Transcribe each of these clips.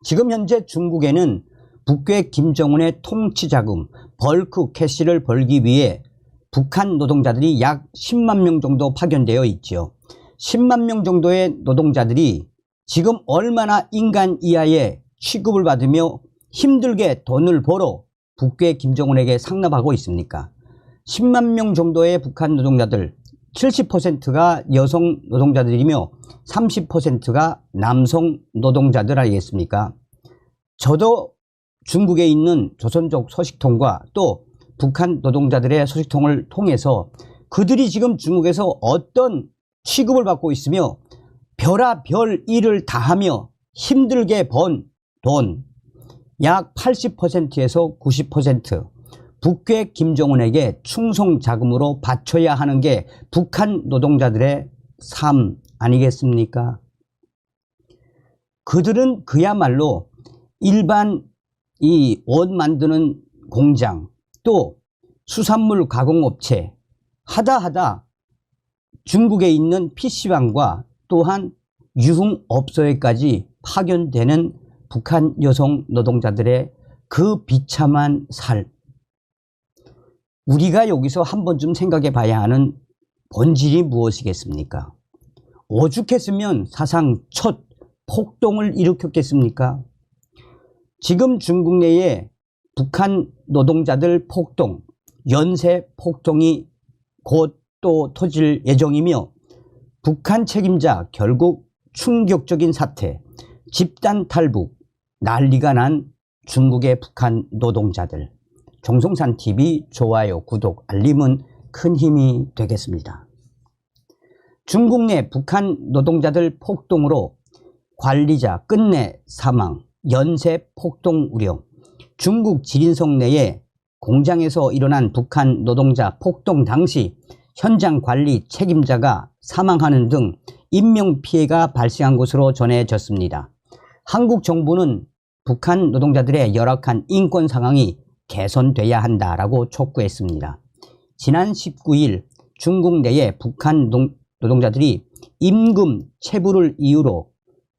지금 현재 중국에는 북괴 김정은의 통치자금 벌크 캐시를 벌기 위해 북한 노동자들이 약 10만 명 정도 파견되어 있죠. 10만 명 정도의 노동자들이 지금 얼마나 인간 이하의 취급을 받으며 힘들게 돈을 벌어 북괴 김정은에게 상납하고 있습니까? 10만 명 정도의 북한 노동자들, 70%가 여성 노동자들이며 30%가 남성 노동자들 아니겠습니까? 저도 중국에 있는 조선족 소식통과 또 북한 노동자들의 소식통을 통해서 그들이 지금 중국에서 어떤 취급을 받고 있으며 별의별 일을 다하며 힘들게 번 돈 약 80%에서 90% 북괴 김정은에게 충성자금으로 바쳐야 하는 게 북한 노동자들의 삶 아니겠습니까? 그들은 그야말로 일반 이 옷 만드는 공장 또 수산물 가공업체 하다 중국에 있는 PC방과 또한 유흥업소에까지 파견되는 북한 여성 노동자들의 그 비참한 삶, 우리가 여기서 한 번쯤 생각해 봐야 하는 본질이 무엇이겠습니까? 오죽했으면 사상 첫 폭동을 일으켰겠습니까? 지금 중국 내에 북한 노동자들 폭동, 연쇄 폭동이 곧 또 터질 예정이며 북한 책임자 결국 충격적인 사태, 집단 탈북, 난리가 난 중국의 북한 노동자들. 정성산TV 좋아요, 구독, 알림은 큰 힘이 되겠습니다. 중국 내 북한 노동자들 폭동으로 관리자 끝내 사망, 연쇄 폭동 우려, 중국 지린성 내에 공장에서 일어난 북한 노동자 폭동 당시 현장 관리 책임자가 사망하는 등 인명피해가 발생한 것으로 전해졌습니다. 한국 정부는 북한 노동자들의 열악한 인권 상황이 개선돼야 한다라고 촉구했습니다. 지난 19일 중국 내에 북한 노동자들이 임금 체불을 이유로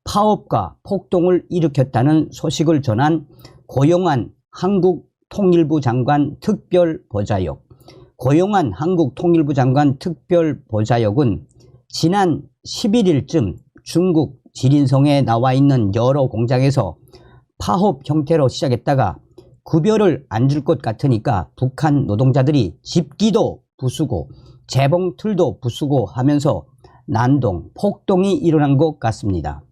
파업과 폭동을 일으켰다는 소식을 전한 고용한 한국통일부 장관 특별보좌역. 고용한 한국통일부 장관 특별보좌역은 지난 11일쯤 중국 지린성에 나와 있는 여러 공장에서 파업 형태로 시작했다가 급여를 안 줄 것 같으니까 북한 노동자들이 집기도 부수고 재봉틀도 부수고 하면서 난동, 폭동이 일어난 것 같습니다.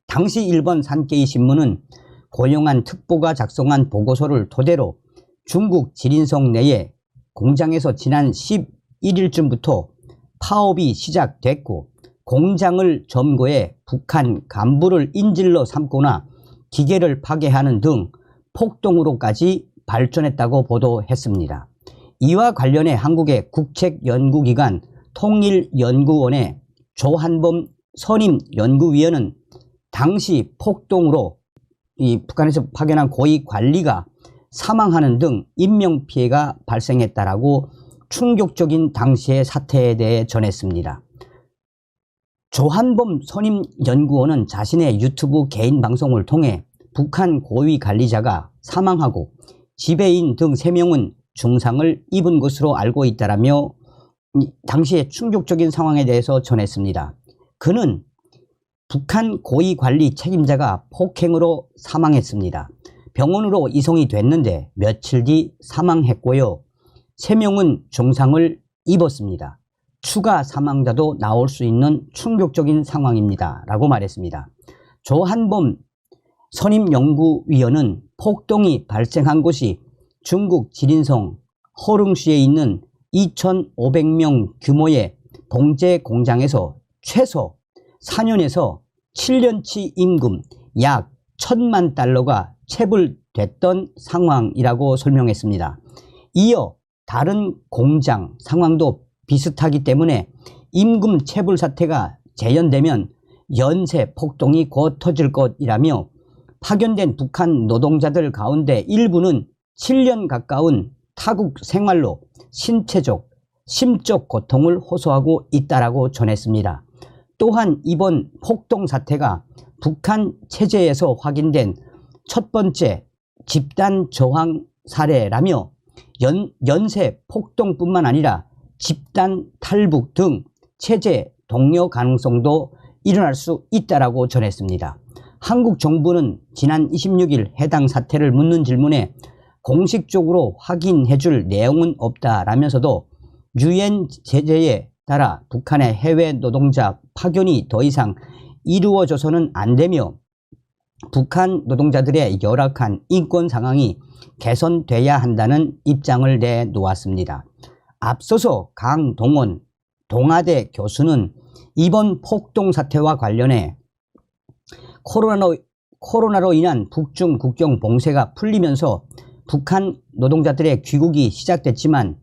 당시 일본 산케이 신문은 고용한 특보가 작성한 보고서를 토대로 중국 지린성 내에 공장에서 지난 11일쯤부터 파업이 시작됐고 공장을 점거해 북한 간부를 인질로 삼거나 기계를 파괴하는 등 폭동으로까지 발전했다고 보도했습니다. 이와 관련해 한국의 국책연구기관 통일연구원의 조한범 선임연구위원은 당시 폭동으로 이 북한에서 파견한 고위 관리가 사망하는 등 인명피해가 발생했다라고 충격적인 당시의 사태에 대해 전했습니다. 조한범 선임연구원은 자신의 유튜브 개인 방송을 통해 북한 고위 관리자가 사망하고 지배인 등 3명은 중상을 입은 것으로 알고 있다라며 당시의 충격적인 상황에 대해서 전했습니다. 그는 북한 고위 관리 책임자가 폭행으로 사망했습니다. 병원으로 이송이 됐는데 며칠 뒤 사망했고요. 3명은 중상을 입었습니다. 추가 사망자도 나올 수 있는 충격적인 상황입니다. 라고 말했습니다. 조한범 선임연구위원은 폭동이 발생한 곳이 중국 지린성 허릉시에 있는 2,500명 규모의 봉제 공장에서 최소 4년에서 7년치 임금 약 1,000만 달러가 체불됐던 상황이라고 설명했습니다. 이어 다른 공장 상황도 비슷하기 때문에 임금 체불 사태가 재현되면 연쇄 폭동이 곧 터질 것이라며 파견된 북한 노동자들 가운데 일부는 7년 가까운 타국 생활로 신체적, 심적 고통을 호소하고 있다라고 전했습니다. 또한 이번 폭동 사태가 북한 체제에서 확인된 첫 번째 집단 저항 사례라며 연쇄 폭동뿐만 아니라 집단 탈북 등 체제 동료 가능성도 일어날 수 있다라고 전했습니다. 한국 정부는 지난 26일 해당 사태를 묻는 질문에 공식적으로 확인해 줄 내용은 없다라면서도 유엔 제재에 따라 북한의 해외 노동자 파견이 더 이상 이루어져서는 안 되며 북한 노동자들의 열악한 인권 상황이 개선돼야 한다는 입장을 내놓았습니다. 앞서서 강동원 동아대 교수는 이번 폭동 사태와 관련해 코로나로 인한 북중 국경 봉쇄가 풀리면서 북한 노동자들의 귀국이 시작됐지만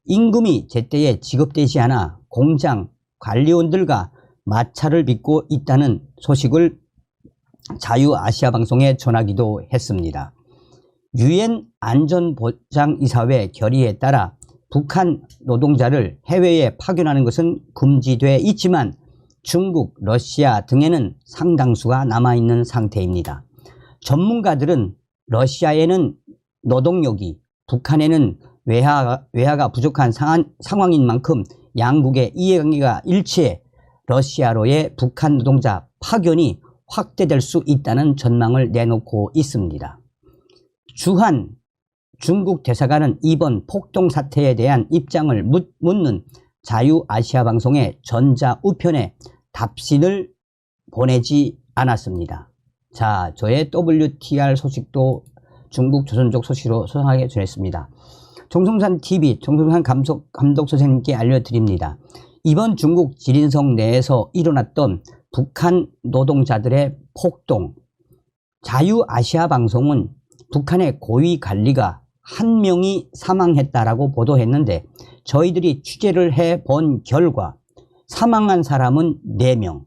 임금이 제때에 지급되지 않아 공장 관리원들과 마찰을 빚고 있다는 소식을 자유아시아방송에 전하기도 했습니다. 유엔 안전보장이사회 결의에 따라 북한 노동자를 해외에 파견하는 것은 금지돼 있지만 중국, 러시아 등에는 상당수가 남아있는 상태입니다. 전문가들은 러시아에는 노동력이, 북한에는 외화가 부족한 상황인 만큼 양국의 이해관계가 일치해 러시아로의 북한 노동자 파견이 확대될 수 있다는 전망을 내놓고 있습니다. 주한 중국 대사관은 이번 폭동 사태에 대한 입장을 묻는 자유아시아방송의 전자우편에 답신을 보내지 않았습니다. 자, 저의 WTR 소식도 중국 조선족 소식으로 소상하게 전했습니다. 정성산TV 정성산 감독 선생님께 알려드립니다. 이번 중국 지린성 내에서 일어났던 북한 노동자들의 폭동, 자유아시아방송은 북한의 고위 관리가 한 명이 사망했다라고 보도했는데 저희들이 취재를 해본 결과 사망한 사람은 4명,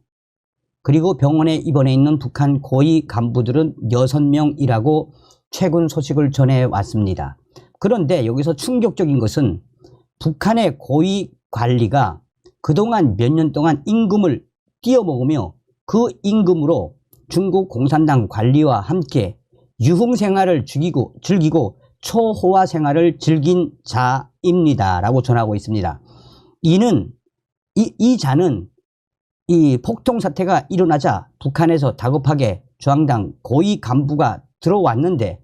그리고 병원에 입원해 있는 북한 고위 간부들은 6명이라고 최근 소식을 전해왔습니다. 그런데 여기서 충격적인 것은 북한의 고위 관리가 그동안 몇 년 동안 임금을 띄어먹으며 그 임금으로 중국 공산당 관리와 함께 유흥생활을 즐기고 초호화 생활을 즐긴 자입니다 라고 전하고 있습니다. 이 자는 이 폭동 사태가 일어나자 북한에서 다급하게 중앙당 고위 간부가 들어왔는데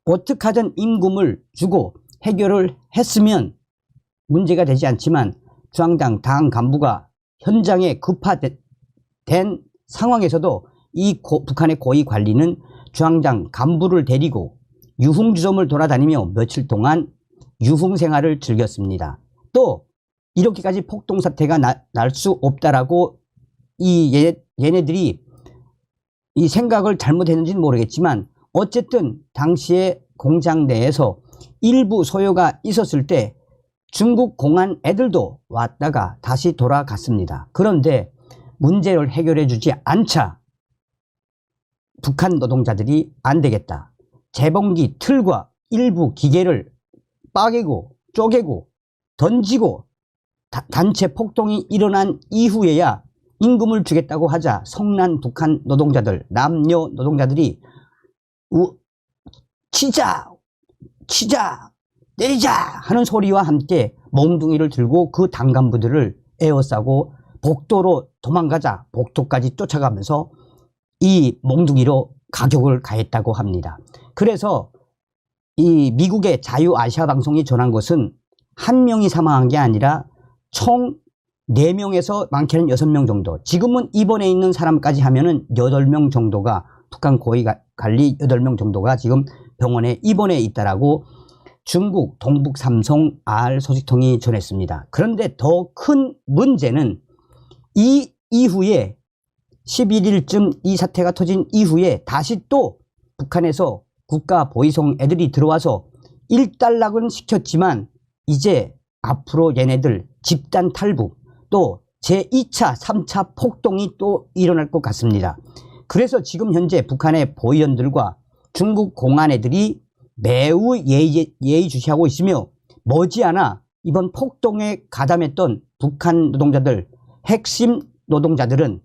어떻게 하든 임금을 주고 해결을 했으면 문제가 되지 않지만 중앙당 당 간부가 현장에 급파된 상황에서도 이 북한의 고위 관리는 중앙당 간부를 데리고 유흥주점을 돌아다니며 며칠 동안 유흥생활을 즐겼습니다. 또 이렇게까지 폭동 사태가 날 수 없다라고 얘네들이 이 생각을 잘못했는지는 모르겠지만 어쨌든 당시에 공장 내에서 일부 소요가 있었을 때 중국 공안 애들도 왔다가 다시 돌아갔습니다. 그런데 문제를 해결해 주지 않자 북한 노동자들이 안 되겠다, 재봉기 틀과 일부 기계를 빠개고 쪼개고 던지고 단체 폭동이 일어난 이후에야 임금을 주겠다고 하자 성난 북한 노동자들, 남녀 노동자들이 치자 내리자 하는 소리와 함께 몽둥이를 들고 그 당간부들을 에워싸고 복도로 도망가자 복도까지 쫓아가면서 이 몽둥이로 가격을 가했다고 합니다. 그래서 이 미국의 자유아시아방송이 전한 것은 한 명이 사망한 게 아니라 총 4명에서 많게는 6명 정도, 지금은 입원해 있는 사람까지 하면은 8명 정도가, 북한 고위 관리 8명 정도가 지금 병원에 입원해 있다라고 중국 동북 삼성 R 소식통이 전했습니다. 그런데 더 큰 문제는 이 이후에 11일쯤 이 사태가 터진 이후에 다시 또 북한에서 국가 보위성 애들이 들어와서 일단락은 시켰지만 이제 앞으로 얘네들 집단 탈북 또 제2차 3차 폭동이 또 일어날 것 같습니다. 그래서 지금 현재 북한의 보위원들과 중국 공안 애들이 매우 예의주시하고 있으며 머지않아 이번 폭동에 가담했던 북한 노동자들, 핵심 노동자들은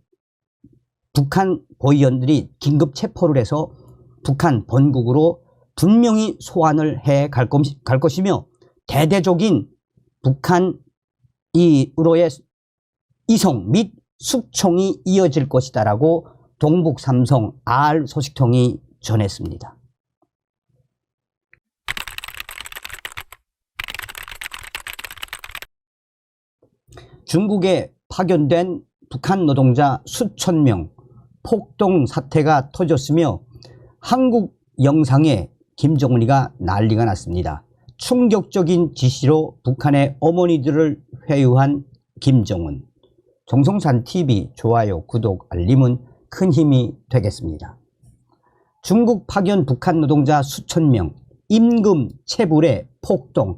북한 보위원들이 긴급 체포를 해서 북한 본국으로 분명히 소환을 해 갈 것이며 대대적인 북한 으로의 이송 및 숙청이 이어질 것이다라고 동북삼성 R 소식통이 전했습니다. 중국에 파견된 북한 노동자 수천 명 폭동 사태가 터졌으며 한국 영상에 김정은이가 난리가 났습니다. 충격적인 지시로 북한의 어머니들을 회유한 김정은. 정성산TV 좋아요, 구독, 알림은 큰 힘이 되겠습니다. 중국 파견 북한 노동자 수천 명 임금 체불의 폭동,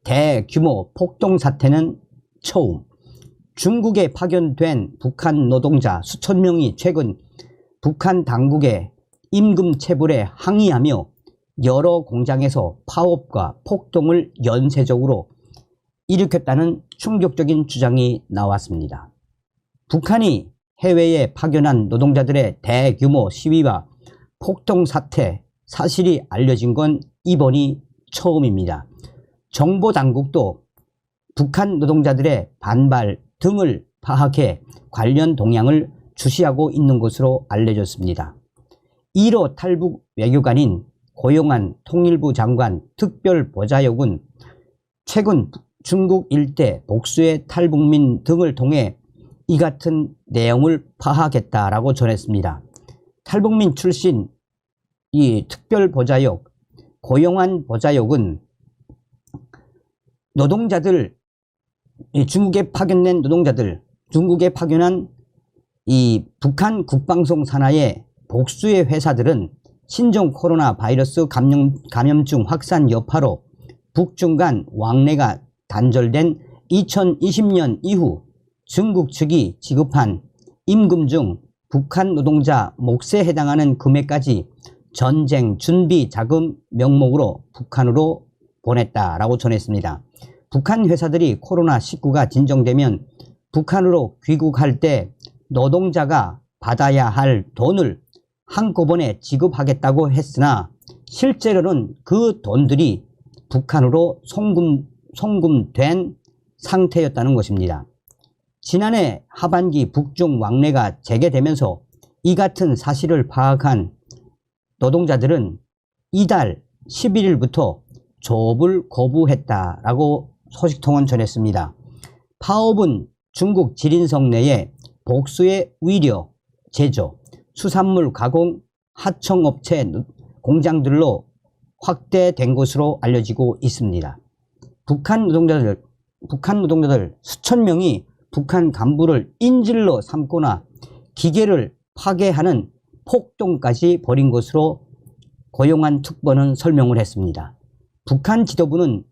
대규모 폭동 사태는 처음. 중국에 파견된 북한 노동자 수천 명이 최근 북한 당국의 임금 체불에 항의하며 여러 공장에서 파업과 폭동을 연쇄적으로 일으켰다는 충격적인 주장이 나왔습니다. 북한이 해외에 파견한 노동자들의 대규모 시위와 폭동 사태 사실이 알려진 건 이번이 처음입니다. 정보당국도 북한 노동자들의 반발 등을 파악해 관련 동향을 주시하고 있는 것으로 알려졌습니다. 1호 탈북 외교관인 고용한 통일부 장관 특별보좌역은 최근 중국 일대 복수의 탈북민 등을 통해 이 같은 내용을 파악했다라고 전했습니다. 탈북민 출신 이 특별보좌역 고용한 보좌역은 노동자들, 중국에 파견된 노동자들, 중국에 파견한 이 북한 국방송 산하의 복수의 회사들은 신종 코로나 바이러스 감염증 확산 여파로 북중 간 왕래가 단절된 2020년 이후 중국 측이 지급한 임금 중 북한 노동자 몫에 해당하는 금액까지 전쟁 준비 자금 명목으로 북한으로 보냈다라고 전했습니다. 북한 회사들이 코로나19가 진정되면 북한으로 귀국할 때 노동자가 받아야 할 돈을 한꺼번에 지급하겠다고 했으나 실제로는 그 돈들이 북한으로 송금된 상태였다는 것입니다. 지난해 하반기 북중 왕래가 재개되면서 이 같은 사실을 파악한 노동자들은 이달 11일부터 조업을 거부했다라고 소식통은 전했습니다. 파업은 중국 지린성 내에 복수의 의료, 제조, 수산물 가공, 하청업체 공장들로 확대된 것으로 알려지고 있습니다. 북한 노동자들 수천 명이 북한 간부를 인질로 삼거나 기계를 파괴하는 폭동까지 벌인 것으로 고용한 특보는 설명을 했습니다. 북한 지도부는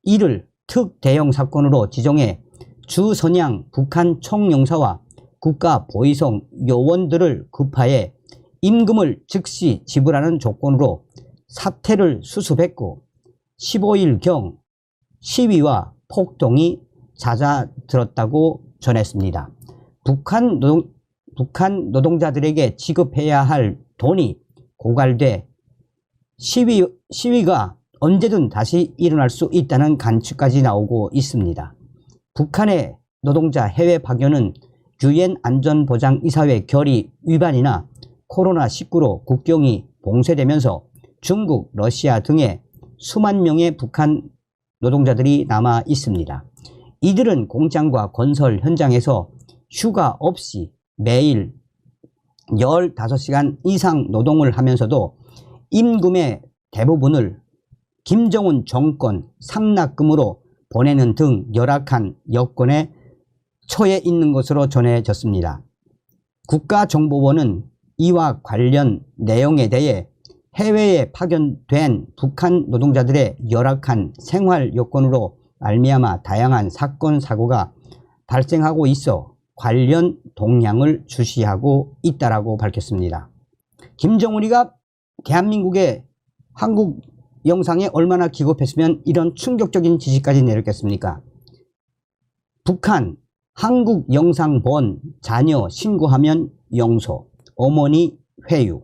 이를 특대형 사건으로 지정해 주선양 북한 총영사와 국가보위성 요원들을 급하에 임금을 즉시 지불하는 조건으로 사태를 수습했고 15일경 시위와 폭동이 잦아들었다고 전했습니다. 북한 노동자들에게 지급해야 할 돈이 고갈돼 시위가 언제든 다시 일어날 수 있다는 관측까지 나오고 있습니다. 북한의 노동자 해외 파견은 유엔 안전보장이사회 결의 위반이나 코로나19로 국경이 봉쇄되면서 중국, 러시아 등의 수만 명의 북한 노동자들이 남아 있습니다. 이들은 공장과 건설 현장에서 휴가 없이 매일 15시간 이상 노동을 하면서도 임금의 대부분을 김정은 정권 상납금으로 보내는 등 열악한 여건에 처해 있는 것으로 전해졌습니다. 국가정보원은 이와 관련 내용에 대해 해외에 파견된 북한 노동자들의 열악한 생활 여건으로 말미암아 다양한 사건 사고가 발생하고 있어 관련 동향을 주시하고 있다라고 밝혔습니다. 김정은이가 대한민국의 한국 영상에 얼마나 기겁했으면 이런 충격적인 지시까지 내렸겠습니까? 북한 한국 영상 본 자녀 신고하면 용서, 어머니 회유.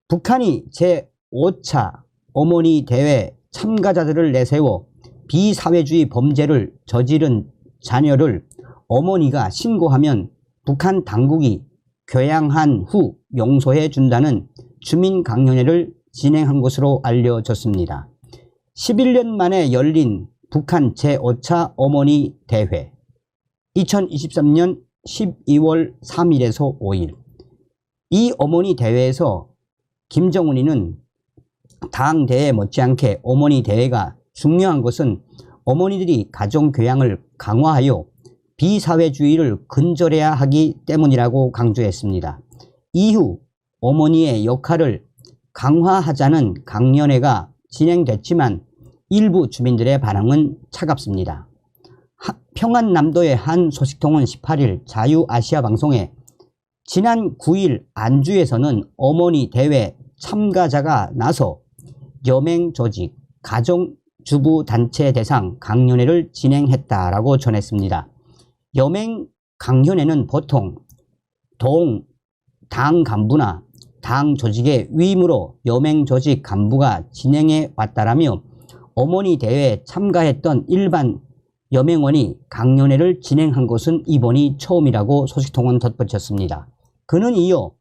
북한이 제5차 어머니 대회 참가자들을 내세워 비사회주의 범죄를 저지른 자녀를 어머니가 신고하면 북한 당국이 교양한 후 용서해 준다는 주민강연회를 진행한 것으로 알려졌습니다. 11년 만에 열린 북한 제5차 어머니 대회, 2023년 12월 3일에서 5일. 이 어머니 대회에서 김정은이는 당 대회 못지않게 어머니 대회가 중요한 것은 어머니들이 가정교양을 강화하여 비사회주의를 근절해야 하기 때문이라고 강조했습니다. 이후 어머니의 역할을 강화하자는 강연회가 진행됐지만 일부 주민들의 반응은 차갑습니다. 평안남도의 한 소식통은 18일 자유아시아 방송에 지난 9일 안주에서는 어머니 대회 참가자가 나서 여맹 조직, 가정주부단체 대상 강연회를 진행했다라고 전했습니다. 여맹 강연회는 보통 당 간부나 당 조직의 위임으로 여맹 조직 간부가 진행해 왔다라며 어머니 대회에 참가했던 일반 여맹원이 강연회를 진행한 것은 이번이 처음이라고 소식통은 덧붙였습니다. 그는 이어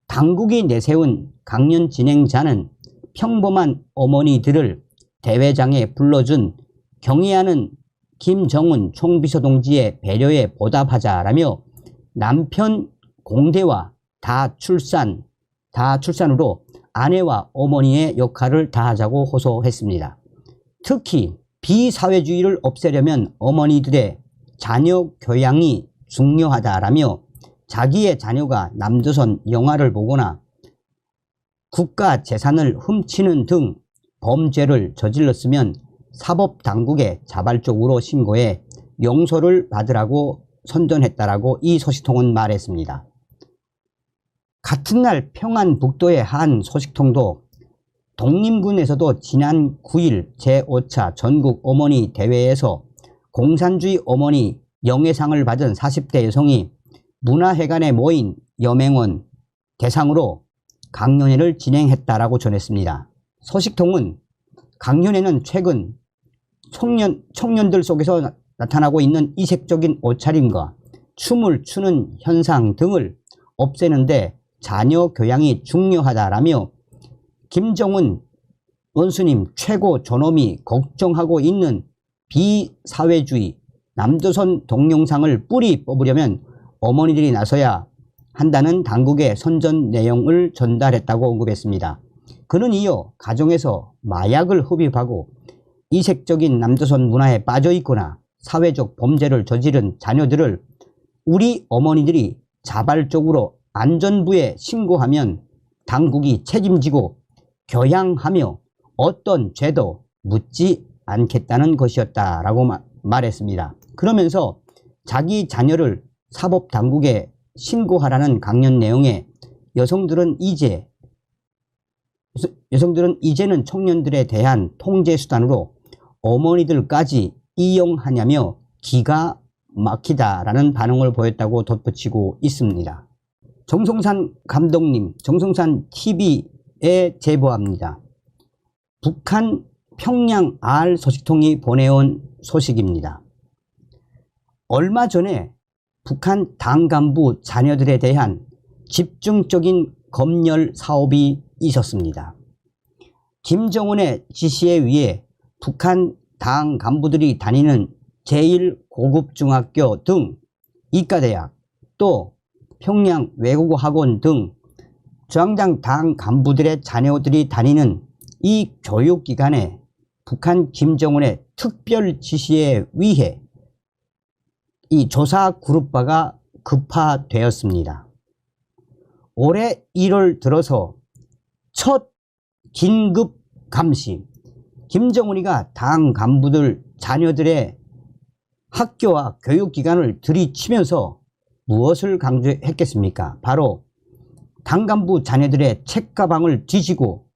당국이 내세운 강연 진행자는 평범한 어머니들을 대회장에 불러준 경의하는 김정은 총비서동지의 배려에 보답하자라며 남편 공대와 다출산으로 아내와 어머니의 역할을 다하자고 호소했습니다. 특히 비사회주의를 없애려면 어머니들의 자녀 교양이 중요하다라며 자기의 자녀가 남조선 영화를 보거나 국가 재산을 훔치는 등 범죄를 저질렀으면 사법당국에 자발적으로 신고해 용서를 받으라고 선전했다라고 이 소식통은 말했습니다. 같은 날 평안북도의 한 소식통도 독림군에서도 지난 9일 제5차 전국 어머니 대회에서 공산주의 어머니 영예상을 받은 40대 여성이 문화회관에 모인 여맹원 대상으로 강연회를 진행했다라고 전했습니다. 소식통은 강연회는 최근 청년들 속에서 나타나고 있는 이색적인 옷차림과 춤을 추는 현상 등을 없애는데 자녀 교양이 중요하다라며 김정은 원수님 최고 존엄이 걱정하고 있는 비사회주의 남조선 동영상을 뿌리 뽑으려면 어머니들이 나서야 한다는 당국의 선전 내용을 전달했다고 언급했습니다. 그는 이어 가정에서 마약을 흡입하고 이색적인 남조선 문화에 빠져 있거나 사회적 범죄를 저지른 자녀들을 우리 어머니들이 자발적으로 안전부에 신고하면 당국이 책임지고 교양하며 어떤 죄도 묻지 않겠다는 것이었다라고 말했습니다. 그러면서 자기 자녀를 사법당국에 신고하라는 강연 내용에 여성들은 이제는 청년들에 대한 통제수단으로 어머니들까지 이용하냐며 기가 막히다라는 반응을 보였다고 덧붙이고 있습니다. 정성산 감독님, 정성산 TV에 제보합니다. 북한 평양 R 소식통이 보내온 소식입니다. 얼마 전에 북한 당 간부 자녀들에 대한 집중적인 검열 사업이 있었습니다. 김정은의 지시에 의해 북한 당 간부들이 다니는 제1고급중학교 등 이과대학, 또 평양 외국어 학원 등 중앙당 당 간부들의 자녀들이 다니는 이 교육기관에 북한 김정은의 특별 지시에 의해 이 조사 그룹화가 급파되었습니다. 올해 1월 들어서 첫 긴급 감시, 김정은이가 당 간부들 자녀들의 학교와 교육기관을 들이치면서 무엇을 강조했겠습니까? 바로 당 간부 자녀들의 책가방을 뒤지고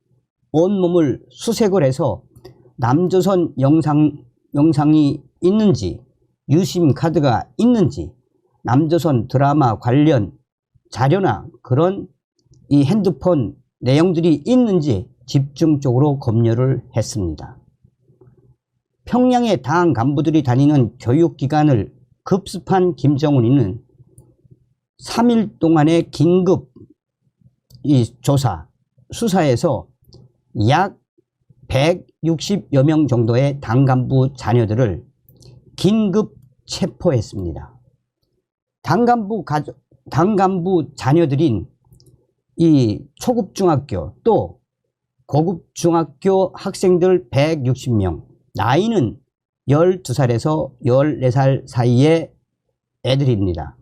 온몸을 수색을 해서 남조선 영상이 있는지, 유심 카드가 있는지, 남조선 드라마 관련 자료나 그런 이 핸드폰 내용들이 있는지 집중적으로 검열을 했습니다. 평양의 당 간부들이 다니는 교육기관을 급습한 김정은이는 3일 동안의 긴급 수사에서 약 160여 명 정도의 당 간부 자녀들을 긴급 체포했습니다. 당 간부 자녀들인 이 초급 중학교 또 고급 중학교 학생들 160명, 나이는 12살에서 14살 사이의 애들입니다.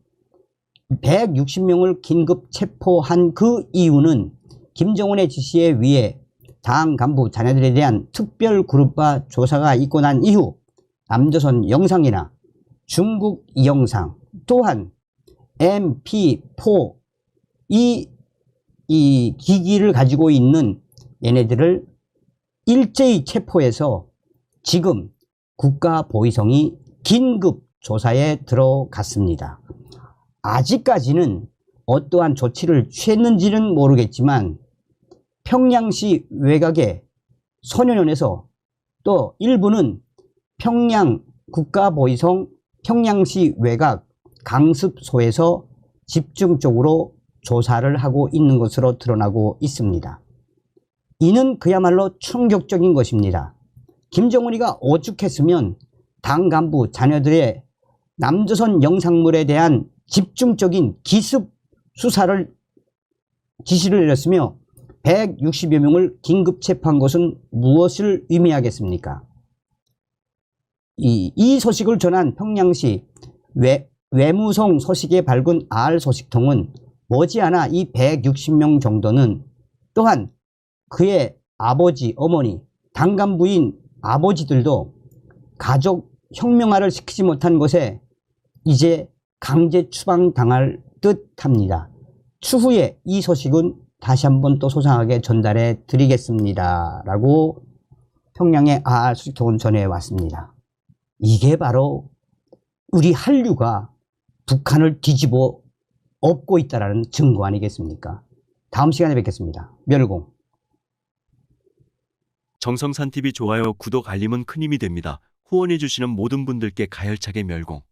160명을 긴급 체포한 그 이유는 김정은의 지시에 의해 당 간부 자녀들에 대한 특별그룹화 조사가 있고 난 이후 남조선 영상이나 중국 영상 또한 MP4 이 기기를 가지고 있는 얘네들을 일제히 체포해서 지금 국가보위성이 긴급 조사에 들어갔습니다. 아직까지는 어떠한 조치를 취했는지는 모르겠지만 평양시 외곽의 소년원에서 또 일부는 평양 국가보위성 평양시 외곽 강습소에서 집중적으로 조사를 하고 있는 것으로 드러나고 있습니다. 이는 그야말로 충격적인 것입니다. 김정은이가 오죽했으면 당 간부 자녀들의 남조선 영상물에 대한 집중적인 기습 수사를 지시를 내렸으며 160여 명을 긴급 체포한 것은 무엇을 의미하겠습니까? 이 소식을 전한 평양시 외무성 소식에 밝은 R소식통은 머지않아 이 160명 정도는 또한 그의 아버지, 어머니, 당 간부인 아버지들도 가족 혁명화를 시키지 못한 것에 이제 강제 추방당할 듯합니다. 추후에 이 소식은 다시 한번 또 소상하게 전달해 드리겠습니다. 라고 평양의 R소식통은 전해왔습니다. 이게 바로 우리 한류가 북한을 뒤집어 엎고 있다는 증거 아니겠습니까? 다음 시간에 뵙겠습니다. 멸공. 정성산TV 좋아요, 구독, 알림은 큰 힘이 됩니다. 후원해주시는 모든 분들께 가열차게 멸공.